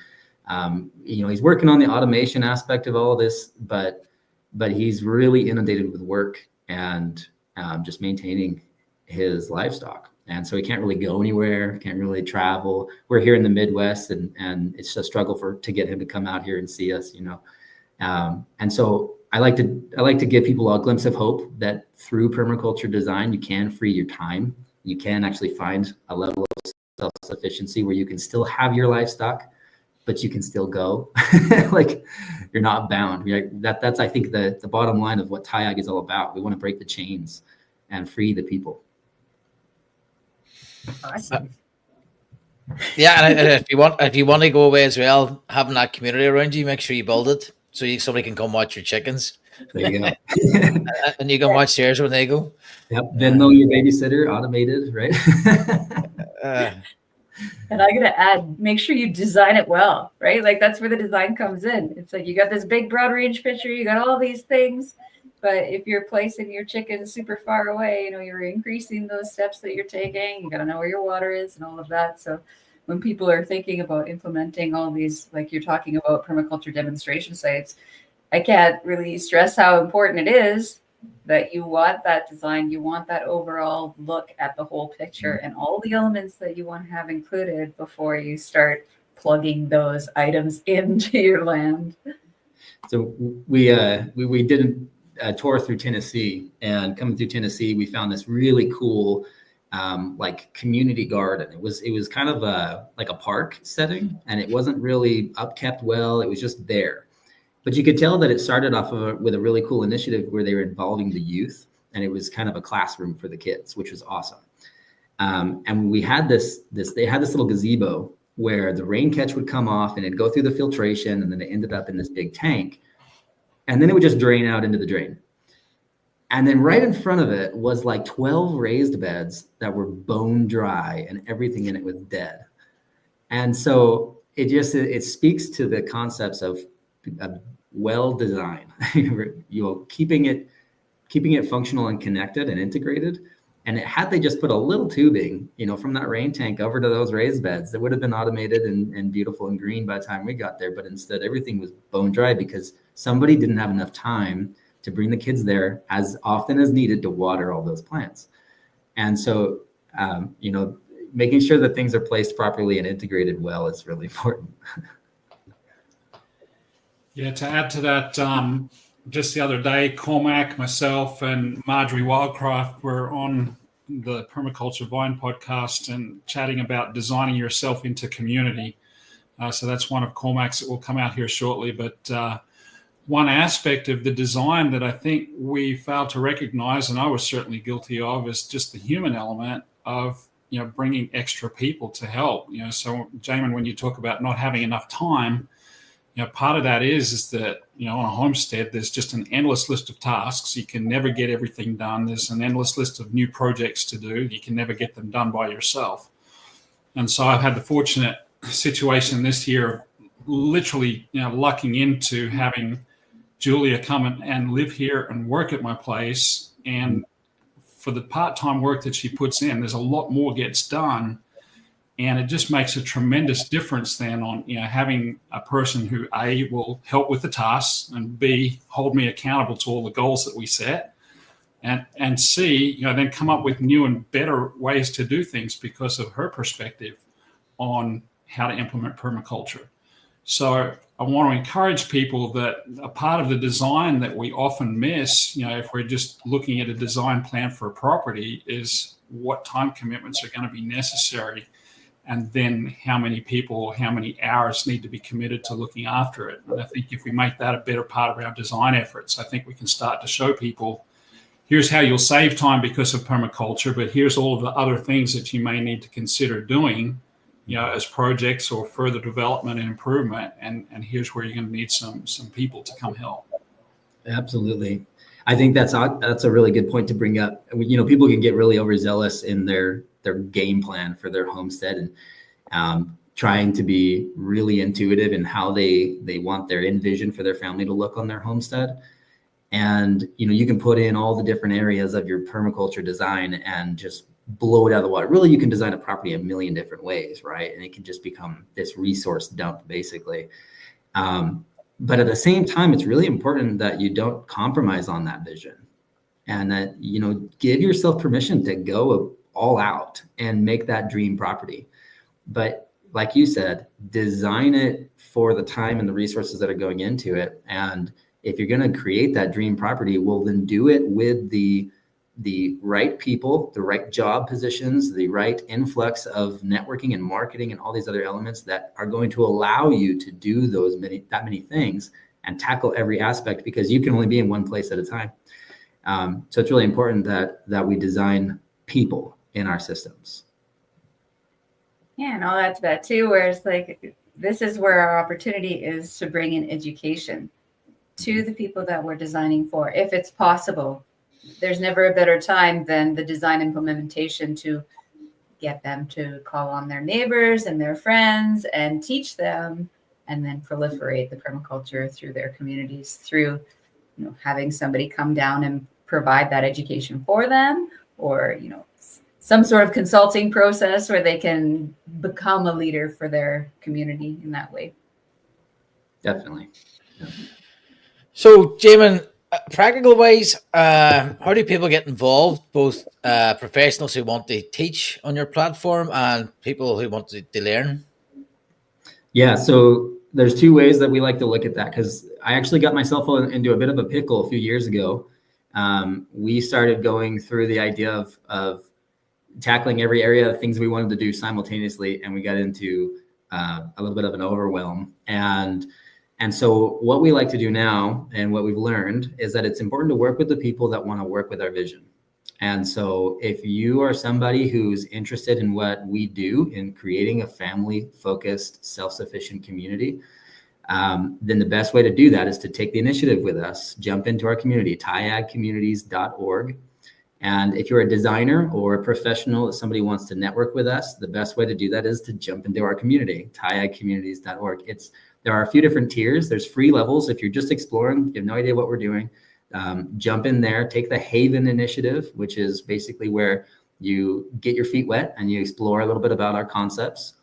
he's working on the automation aspect of all of this, but he's really inundated with work and just maintaining his livestock. And so he can't really go anywhere, can't really travel. We're here in the Midwest, and it's a struggle to get him to come out here and see us, And so I like to give people a glimpse of hope that through permaculture design, you can free your time. You can actually find a level of self-sufficiency where you can still have your livestock, but you can still go. Like you're not bound. That's I think the bottom line of what TIAG is all about. We want to break the chains and free the people. Awesome. Yeah, and if you want to go away as well, having that community around you, make sure you build it so somebody can come watch your chickens. There you go. And you can watch theirs when they go. Yep. Venmo your babysitter, automated, right? And I'm gonna add, make sure you design it well, right? Like that's where the design comes in. It's like you got this big broad range picture, you got all these things, but if you're placing your chickens super far away, you're increasing those steps that you're taking. You got to know where your water is and all of that. So when people are thinking about implementing all these, like you're talking about permaculture demonstration sites, I can't really stress how important it is that you want that design, you want that overall look at the whole picture and all the elements that you want to have included before you start plugging those items into your land. So we did a tour through Tennessee, and coming through Tennessee, we found this really cool like community garden. It was kind of like a park setting, and it wasn't really upkept well. It was just there, but you could tell that it started off with a really cool initiative where they were involving the youth, and it was kind of a classroom for the kids, which was awesome. And we had they had this little gazebo where the rain catch would come off and it'd go through the filtration, and then it ended up in this big tank, and then it would just drain out into the drain. And then right in front of it was like 12 raised beds that were bone dry, and everything in it was dead. And so it speaks to the concepts of well design, keeping it functional and connected and integrated. And had they just put a little tubing, from that rain tank over to those raised beds, it would have been automated and beautiful and green by the time we got there. But instead, everything was bone dry because somebody didn't have enough time to bring the kids there as often as needed to water all those plants. And so, making sure that things are placed properly and integrated well is really important. Yeah, to add to that, just the other day, Cormac, myself, and Marjorie Wildcraft were on the Permaculture Vine podcast and chatting about designing yourself into community. So that's one of Cormac's that will come out here shortly. But one aspect of the design that I think we failed to recognize, and I was certainly guilty of, is just the human element of bringing extra people to help. So Jamin, when you talk about not having enough time, part of that is that, on a homestead, there's just an endless list of tasks. You can never get everything done. There's an endless list of new projects to do. You can never get them done by yourself. And so I've had the fortunate situation this year of literally, lucking into having Julia come and live here and work at my place. And for the part-time work that she puts in, there's a lot more gets done. And it just makes a tremendous difference then on, having a person who A, will help with the tasks, and B, hold me accountable to all the goals that we set, and C, then come up with new and better ways to do things because of her perspective on how to implement permaculture. So I want to encourage people that a part of the design that we often miss, if we're just looking at a design plan for a property, is what time commitments are going to be necessary. And then how many people, how many hours need to be committed to looking after it. And I think if we make that a better part of our design efforts, I think we can start to show people, here's how you'll save time because of permaculture, but here's all of the other things that you may need to consider doing, as projects or further development and improvement. And here's where you're going to need some people to come help. Absolutely. I think that's a really good point to bring up. People can get really overzealous in their game plan for their homestead and trying to be really intuitive in how they want their vision for their family to look on their homestead. And, you can put in all the different areas of your permaculture design and just blow it out of the water. Really, you can design a property a million different ways, right? And it can just become this resource dump, basically. But at the same time, it's really important that you don't compromise on that vision, and that, give yourself permission to go all out and make that dream property. But like you said, design it for the time and the resources that are going into it. And if you're going to create that dream property, well, then do it with the right people, the right job positions, the right influx of networking and marketing and all these other elements that are going to allow you to do that many things and tackle every aspect, because you can only be in one place at a time. So it's really important that we design people in our systems. Yeah, and I'll add to that too, where it's like, this is where our opportunity is to bring in education to the people that we're designing for, if it's possible. There's never a better time than the design implementation to get them to call on their neighbors and their friends and teach them, and then proliferate the permaculture through their communities through, having somebody come down and provide that education for them, or, some sort of consulting process where they can become a leader for their community in that way. Definitely. So, Jamin, practical wise, how do people get involved? Both professionals who want to teach on your platform and people who want to learn. Yeah. So there's two ways that we like to look at that, because I actually got myself into a bit of a pickle a few years ago. We started going through the idea of tackling every area of things we wanted to do simultaneously, and we got into a little bit of an overwhelm. And so what we like to do now, and what we've learned, is that it's important to work with the people that want to work with our vision. And so if you are somebody who's interested in what we do in creating a family-focused, self-sufficient community, then the best way to do that is to take the initiative with us. Jump into our community, tyagcommunities.org. And if you're a designer or a professional, if somebody wants to network with us, the best way to do that is to jump into our community, tyagcommunities.org. There are a few different tiers. There's free levels. If you're just exploring, you have no idea what we're doing, jump in there, take the Haven Initiative, which is basically where you get your feet wet and you explore a little bit about our concepts,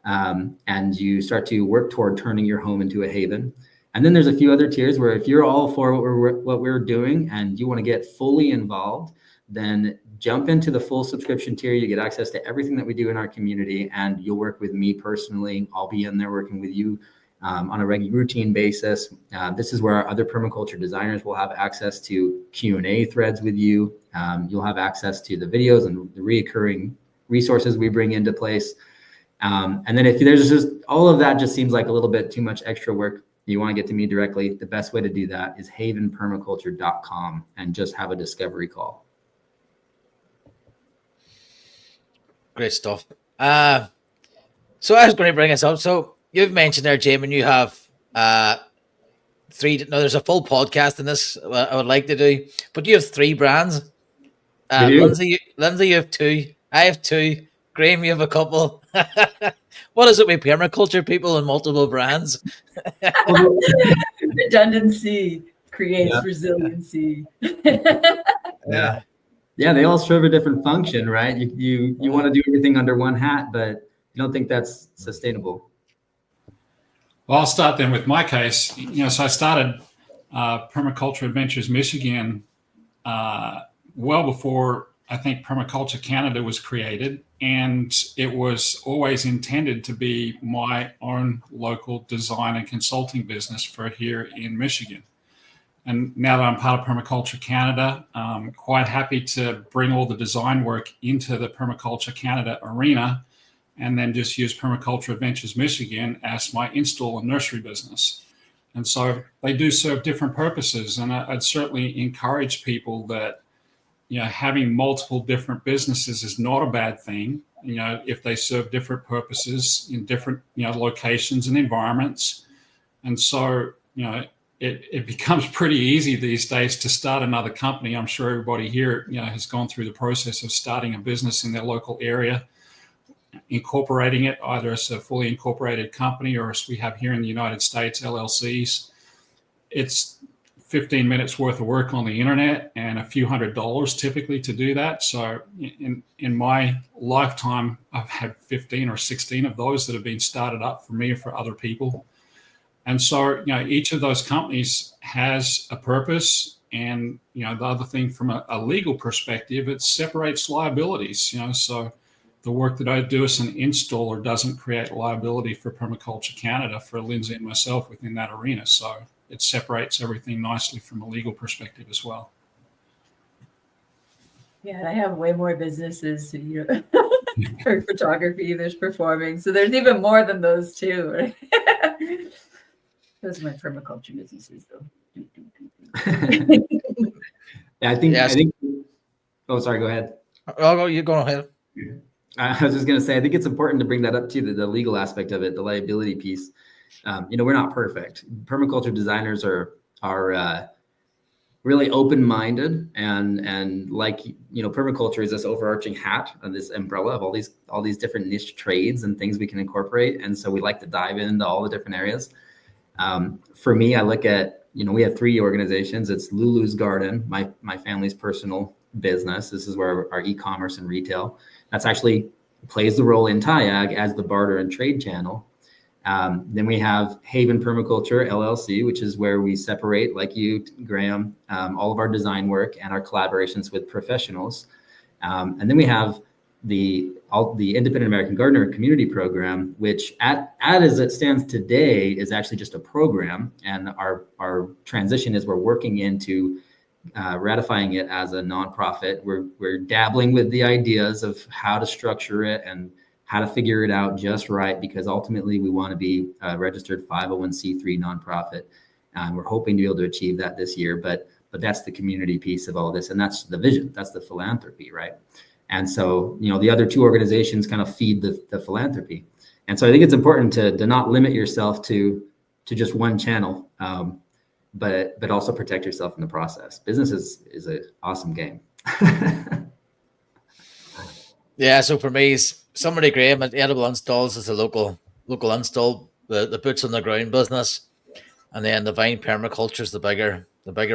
and you start to work toward turning your home into a haven. And then there's a few other tiers where if you're all for what we're doing and you want to get fully involved, then jump into the full subscription tier. You get access to everything that we do in our community, and you'll work with me personally. I'll be in there working with you on a regular routine basis. This is where our other permaculture designers will have access to Q&A threads with you. You'll have access to the videos and the reoccurring resources we bring into place. And then if there's just all of that just seems like a little bit too much extra work, you want to get to me directly, the best way to do that is havenpermaculture.com and just have a discovery call. Great stuff. So I was going to bring us up. So you've mentioned there, Jamin, you have there's a full podcast in this I would like to do, but you have 3 brands. Lindsay, you have 2. I have 2. Graham, you have a couple. What is it with permaculture people and multiple brands? Redundancy creates resiliency. Yeah. Yeah, they all serve a different function, right? You want to do everything under one hat, but you don't think that's sustainable. Well, I'll start then with my case. So I started Permaculture Adventures Michigan well before I think Permaculture Canada was created, and it was always intended to be my own local design and consulting business for here in Michigan. And now that I'm part of Permaculture Canada, I'm quite happy to bring all the design work into the Permaculture Canada arena, and then just use Permaculture Adventures Michigan as my install and nursery business. And so they do serve different purposes. And I'd certainly encourage people that, having multiple different businesses is not a bad thing, if they serve different purposes in different, locations and environments. And so, it becomes pretty easy these days to start another company. I'm sure everybody here, has gone through the process of starting a business in their local area, incorporating it either as a fully incorporated company or as we have here in the United States, LLCs. It's 15 minutes worth of work on the internet and a few $100s typically to do that. So in my lifetime, I've had 15 or 16 of those that have been started up for me or for other people. And so, each of those companies has a purpose. And, the other thing from a legal perspective, it separates liabilities, so the work that I do as an installer doesn't create liability for Permaculture Canada, for Lindsay and myself within that arena. So it separates everything nicely from a legal perspective as well. Yeah, and I have way more businesses, for photography, there's performing. So there's even more than those two. Right? Those are my permaculture businesses, though. I think. Oh, sorry. Go ahead. Oh, you're going ahead. I was just going to say, I think it's important to bring that up to the legal aspect of it, the liability piece. We're not perfect. Permaculture designers are really open-minded, and like permaculture is this overarching hat and this umbrella of all these different niche trades and things we can incorporate, and so we like to dive into all the different areas. For me, I look at we have 3 organizations. It's Lulu's Garden, my family's personal business. This is where our e-commerce and retail that's actually plays the role in TIAG as the barter and trade channel. Then we have Haven Permaculture LLC, which is where we separate, like you, Graham, all of our design work and our collaborations with professionals. And then we have the Independent American Gardener Community Program, which as it stands today is actually just a program, and our transition is we're working into ratifying it as a nonprofit. We're dabbling with the ideas of how to structure it and how to figure it out just right, because ultimately we want to be a registered 501c3 nonprofit. And we're hoping to be able to achieve that this year, but that's the community piece of all this, and that's the vision, that's the philanthropy, right? And so, the other two organizations kind of feed the philanthropy. And so I think it's important to not limit yourself to just one channel, but also protect yourself in the process. Business is an awesome game. Yeah, so for me, somebody Graham at Edible Installs is a local install, the boots on the ground business, and then the Vine Permaculture is the bigger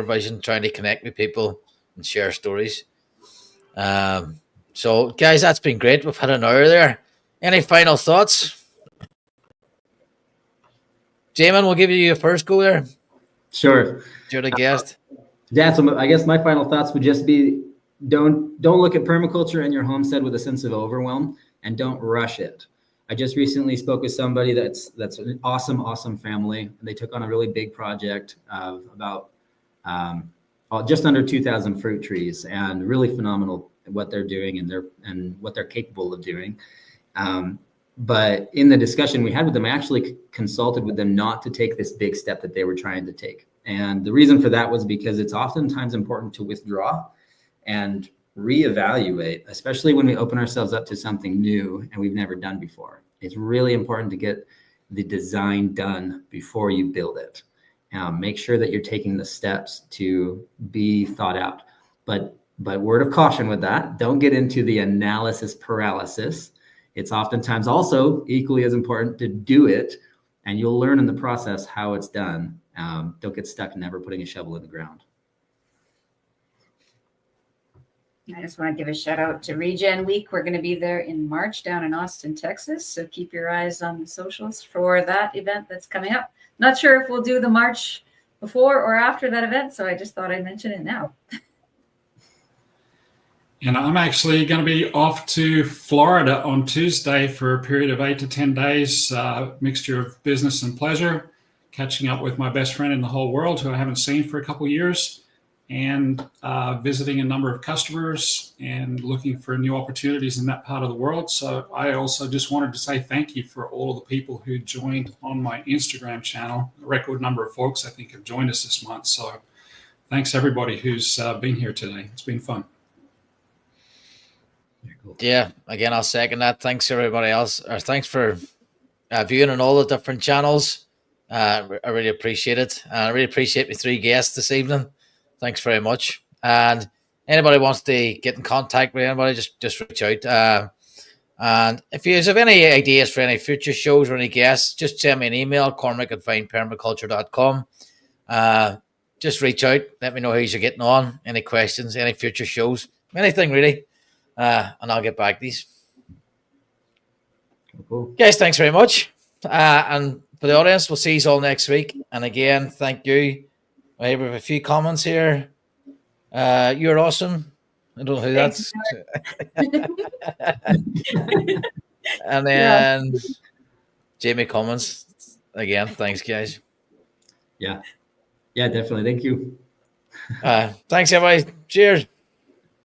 vision, trying to connect with people and share stories. So, guys, that's been great. We've had an hour there. Any final thoughts? Jamin, we'll give you a first go there. Sure. You're the guest. Yeah, so I guess my final thoughts would just be, don't look at permaculture and your homestead with a sense of overwhelm, and don't rush it. I just recently spoke with somebody that's an awesome family, and they took on a really big project of about just under 2,000 fruit trees, and really phenomenal what they're doing and what they're capable of doing. But in the discussion we had with them, I actually consulted with them not to take this big step that they were trying to take. And the reason for that was because it's oftentimes important to withdraw and reevaluate, especially when we open ourselves up to something new and we've never done before. It's really important to get the design done before you build it. Make sure that you're taking the steps to be thought out. But word of caution with that, don't get into the analysis paralysis. It's oftentimes also equally as important to do it, and you'll learn in the process how it's done. Don't get stuck never putting a shovel in the ground. I just want to give a shout out to Regen Week. We're going to be there in March down in Austin, Texas. So keep your eyes on the socials for that event that's coming up. Not sure if we'll do the March before or after that event, so I just thought I'd mention it now. And I'm actually going to be off to Florida on Tuesday for a period of 8 to 10 days, mixture of business and pleasure, catching up with my best friend in the whole world who I haven't seen for a couple of years, and visiting a number of customers and looking for new opportunities in that part of the world. So I also just wanted to say thank you for all of the people who joined on my Instagram channel. A record number of folks, I think, have joined us this month. So thanks everybody who's been here today. It's been fun. Yeah, again, I'll second that. Thanks everybody else. Or thanks for viewing on all the different channels. I really appreciate it. I really appreciate my 3 guests this evening. Thanks very much. And anybody wants to get in contact with anybody, just reach out. And if you have any ideas for any future shows or any guests, just send me an email, cormac@finepermaculture.com. Just reach out. Let me know how you're getting on. Any questions, any future shows, anything really. And I'll get back to these. Cool. Guys, thanks very much. And for the audience, we'll see you all next week. And again, thank you. I have a few comments here. You're awesome. I don't know who that's. And then Jamie comments again. Thanks, guys. Yeah, definitely. Thank you. Thanks, everybody. Cheers.